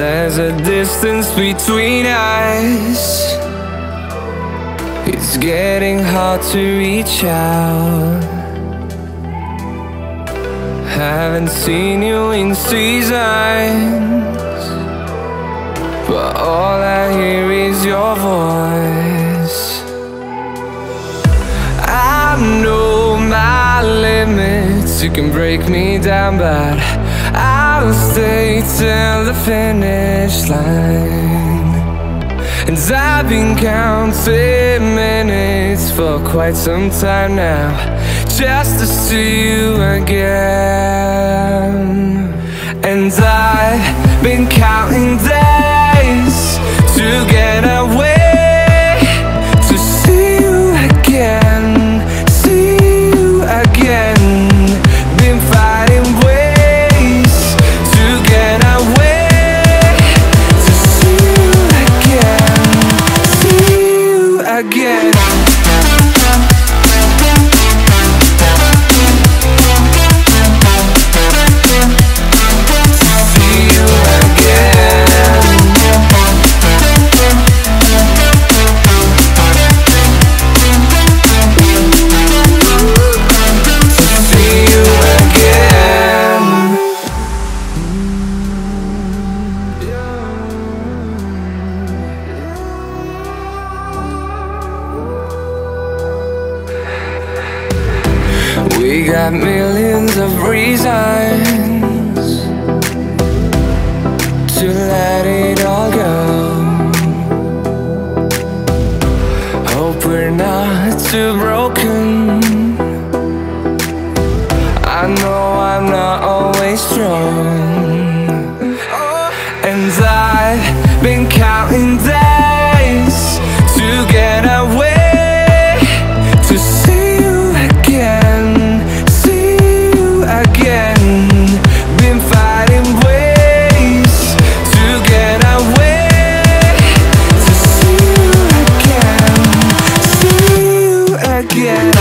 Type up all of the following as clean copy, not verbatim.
There's a distance between us. It's getting hard to reach out. Haven't seen you in seasons, but all I hear is your voice. I know my limits, you can break me down, but I'll stay till the finish line. And I've been counting minutes for quite some time now, just to see you again. And I've been counting days to get away, to see you again, see you again. Been fighting ways to get away, to see you again, see you again. We got millions of reasons to let it all go. Hope we're not too broken. I know I'm not always strong. And I've been counting days to get away, to see you again, again. Been fighting ways to get away, to see you again, see you again.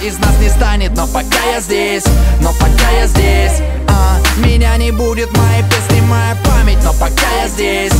из нас не станет, но пока я здесь, меня не будет, мои песни, моя память, но пока я здесь,